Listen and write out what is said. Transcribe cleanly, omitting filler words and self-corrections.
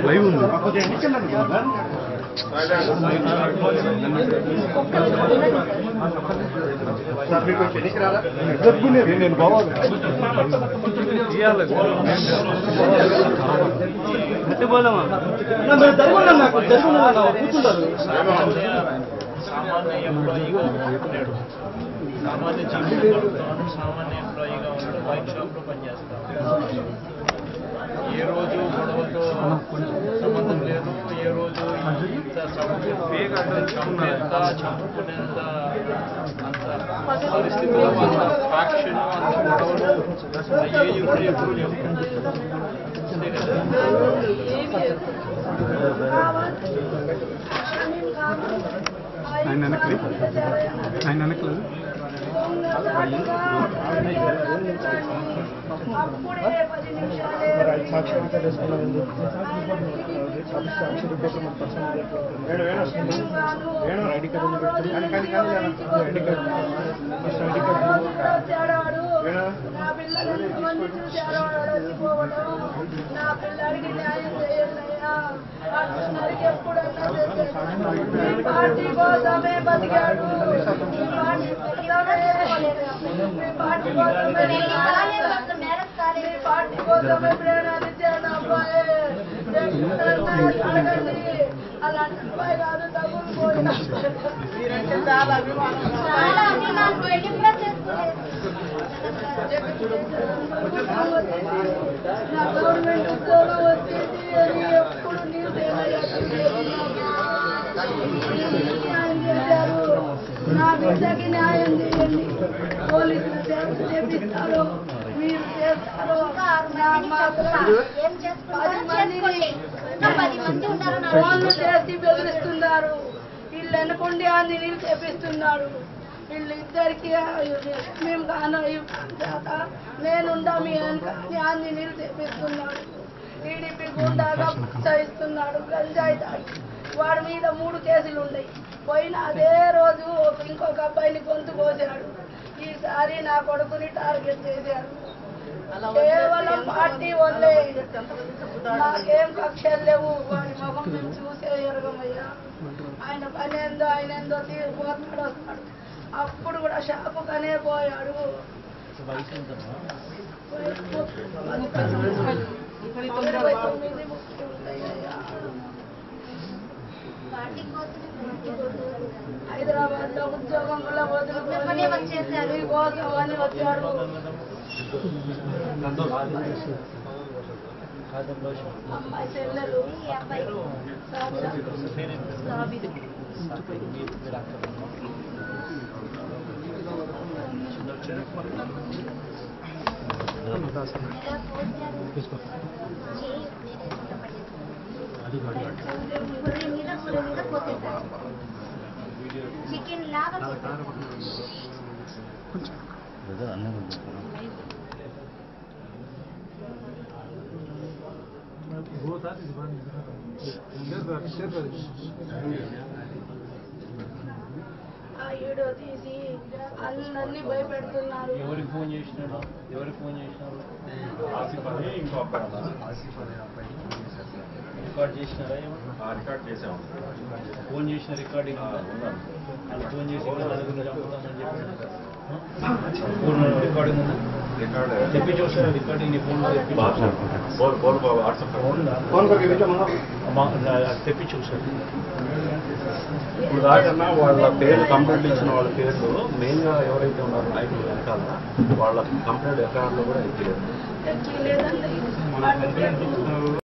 Live ఉంది నేను బావాలి సామాన్య ఎంప్లాయీగా ఉన్నాడు, సామాన్య జీవితంలో ఉన్నాడు, సామాన్య ఎంప్లాయీగా ఉన్నాడు, వైన్ షాప్లో పనిచేస్తాడు. ఏ రోజు గొడవతో సంబంధం లేదు, ఏ రోజు ఇంత చంపేంత చంపుకునేంత అంత పరిస్థితుల్లో అంత ఫ్యాక్షన్ అంత గొడవలు అయ్యేది కూడా ఎప్పుడు లేవు. అంతే కదా. ఆయన వెనకలేదు పార్టీ కోసమే బతికాడు, పార్టీ కోసమే ప్రేరణించాడు అబ్బాయి. అలాంటి అబ్బాయి కాదు, తగ్గుపోయిన చాలా అభిమానం. నా గవర్నమెంట్ ఉద్యోగం వచ్చింది అని ఎప్పుడు న్యాయం చేశారు. నా బిడ్డకి న్యాయం చేయండి. పోలీసులు చేపిస్తారు, మీరు చేస్తారు. ఫోన్లు చేసి బెదిరిస్తున్నారు. వీళ్ళు అనుకుంటే అన్ని నీళ్ళు చేపిస్తున్నాడు. వీళ్ళు ఇద్దరికి మేము కాను నేనుండా మీ అన్ని నీళ్ళు చేపిస్తున్నాడు. టీడీపీ గుండాగా ప్రోత్సహిస్తున్నాడు. గంజాయి తాగి వాడి మీద 3 కేసులు ఉన్నాయి. పోయిన అదే రోజు ఇంకొక అబ్బాయిని గొంతు కోసాడు. ఈసారి నా కొడుకుని టార్గెట్ చేశాడు. కేవలం పార్టీ వల్లే, నాకేం కక్షలు లేవు. వాడి ముఖం చూసే ఎరగమయ్యా. ఆయన పని ఏందో ఆయన ఏందో తీరిపోతాడు, వస్తాడు. అప్పుడు కూడా షాపుకనే పోయాడు. 29 ఉంటాయ్యా. హైదరాబాద్ లో ఉద్యోగం కూడా వదులుకొని కోసం అని వచ్చాడు. అమ్మాయి చెల్లెలు చికెన్ లాగా ఆ వీడియో తీసి అందరినీ భయపెడుతున్నారు. ఎవరికి ఫోన్ చేసినారు? రికార్డ్ చేసినారా? రికార్డ్ చేసాము. ఫోన్ చేసిన రికార్డింగ్ వాళ్ళు ఫోన్ చేసి చంపుతామని చెప్పి రికార్డింగ్ ఉందా? తెప్పి చూసారా రికార్డింగ్? నీ ఫోన్లో తెప్పి చూసారు. ఇప్పుడు దాకన్నా వాళ్ళ పేర్లు కంప్లైంట్ ఇచ్చిన వాళ్ళ పేర్లు మెయిన్గా ఎవరైతే ఉన్నారో నాయకులు వెనకాల వాళ్ళ కంప్లైంట్ ఎఫ్ఐఆర్లో కూడా ఎక్కలేదు.